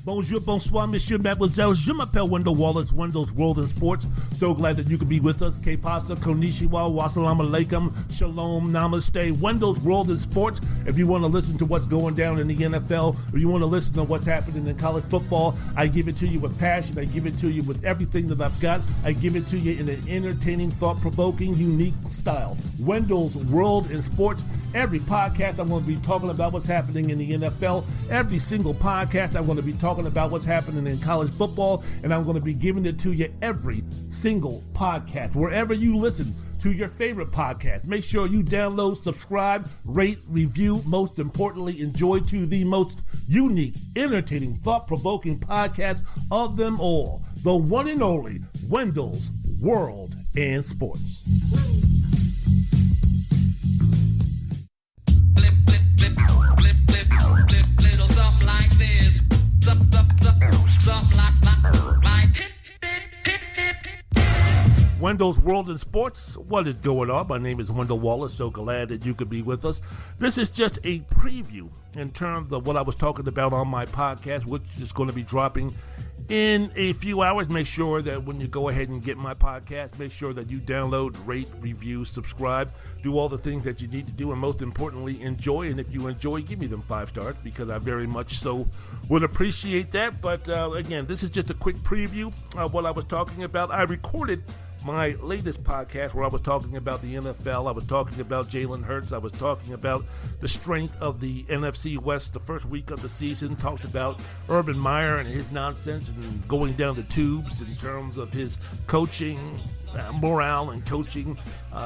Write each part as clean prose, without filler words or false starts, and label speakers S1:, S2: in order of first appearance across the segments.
S1: Bonjour, bonsoir, monsieur, mademoiselle. Je m'appelle Wendell Wallace, Wendell's World in Sports. So glad that you could be with us. Que pasa, konnichiwa, wassalamu alaikum, shalom, namaste. Wendell's World in Sports. If you want to listen to what's going down in the NFL, or you want to listen to what's happening in college football, I give it to you with passion. I give it to you with everything that I've got. I give it to you in an entertaining, thought-provoking, unique style. Wendell's World in Sports. Every podcast, I'm going to be talking about what's happening in the NFL. Every single podcast, I'm going to be talking about what's happening in college football, and I'm going to be giving it to you every single podcast. Wherever you listen to your favorite podcast, make sure you download, subscribe, rate, review, most importantly, enjoy to the most unique, entertaining, thought-provoking podcast of them all. The one and only Wendell's World in Sports. Wendell's World in Sports. What is going on? My name is Wendell Wallace. So glad that you could be with us. This is just a preview in terms of what I was talking about on my podcast, which is going to be dropping in a few hours. Make sure that when you go ahead and get my podcast, make sure that you download, rate, review, subscribe, do all the things that you need to do, and most importantly, enjoy. And if you enjoy, give me them 5 stars, because I very much so would appreciate that. But again, this is just a quick preview of what I was talking about. I recorded my latest podcast where I was talking about the NFL. I was talking about Jalen Hurts. I was talking about the strength of the NFC West the first week of the season. Talked about Urban Meyer and his nonsense and going down the tubes in terms of his coaching morale and coaching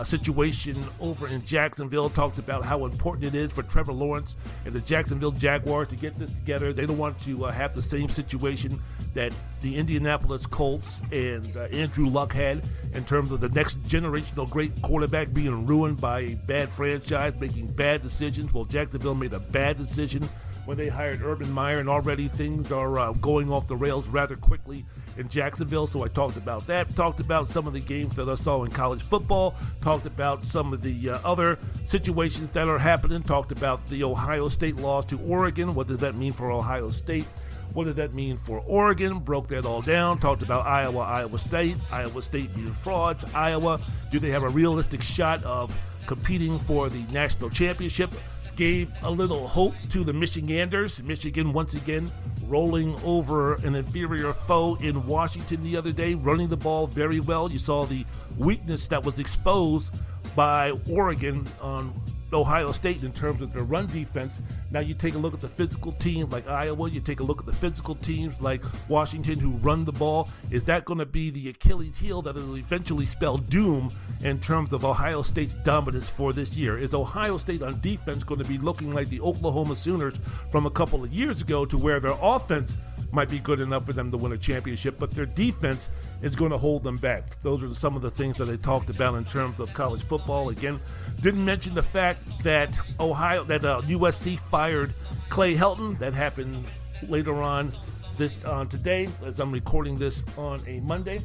S1: situation over in Jacksonville. Talked about how important it is for Trevor Lawrence and the Jacksonville Jaguars to get this together. They don't want to have the same situation that the Indianapolis Colts and Andrew Luck had in terms of the next generational great quarterback being ruined by a bad franchise, making bad decisions. Well, Jacksonville made a bad decision when they hired Urban Meyer, and already things are going off the rails rather quickly in Jacksonville. So I talked about that, talked about some of the games that I saw in college football, talked about some of the other situations that are happening, talked about the Ohio State loss to Oregon. What does that mean for Ohio State? What did that mean for Oregon? Broke that all down. Talked about Iowa State being frauds. Iowa, do they have a realistic shot of competing for the national championship? Gave a little hope to the Michiganders. Michigan, once again, rolling over an inferior foe in Washington the other day, running the ball very well. You saw the weakness that was exposed by Oregon on Ohio State in terms of their run defense. Now you take a look at the physical teams like Iowa, you take a look at the physical teams like Washington who run the ball. Is that going to be the Achilles heel that will eventually spell doom in terms of Ohio State's dominance for this year? Is Ohio State on defense going to be looking like the Oklahoma Sooners from a couple of years ago, to where their offense might be good enough for them to win a championship, but their defense is going to hold them back? Those are some of the things that they talked about in terms of college football. Again, didn't mention the fact that USC fired Clay Helton. That happened later on today, as I'm recording this on a Monday.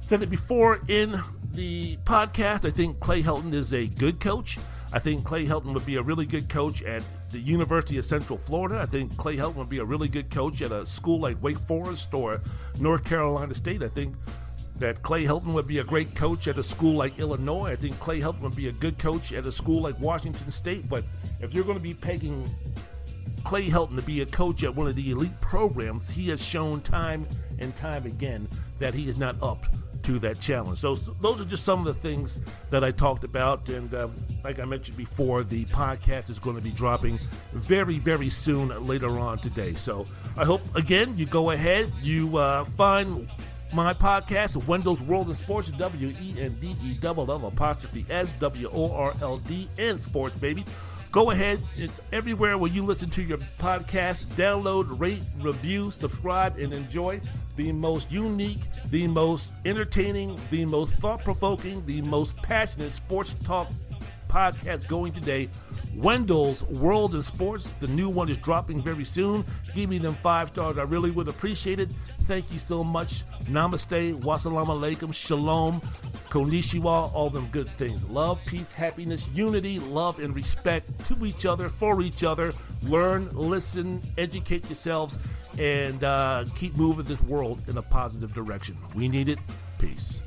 S1: Said it before in the podcast. I think Clay Helton is a good coach. I think Clay Helton would be a really good coach at the University of Central Florida. I think Clay Helton would be a really good coach at a school like Wake Forest or North Carolina State. I think that Clay Helton would be a great coach at a school like Illinois. I think Clay Helton would be a good coach at a school like Washington State. But if you're going to be pegging Clay Helton to be a coach at one of the elite programs, he has shown time and time again that he is not up to that challenge. So those are just some of the things that I talked about. And like I mentioned before, the podcast is going to be dropping very, very soon later on today. So I hope, again, you go ahead, you find my podcast, Wendell's World in Sports, WENDELL'S WORLD Sports, baby. Go ahead. It's everywhere where you listen to your podcast. Download, rate, review, subscribe, and enjoy the most unique, the most entertaining, the most thought-provoking, the most passionate sports talk podcast going today. Wendell's World in Sports. The new one is dropping very soon. Give me them 5 stars. I really would appreciate it. Thank you so much. Namaste, wassalamu alaikum, shalom, konnichiwa, all them good things. Love, peace, happiness, unity, love, and respect to each other, for each other. Learn, listen, educate yourselves, and keep moving this world in a positive direction. We need it. Peace.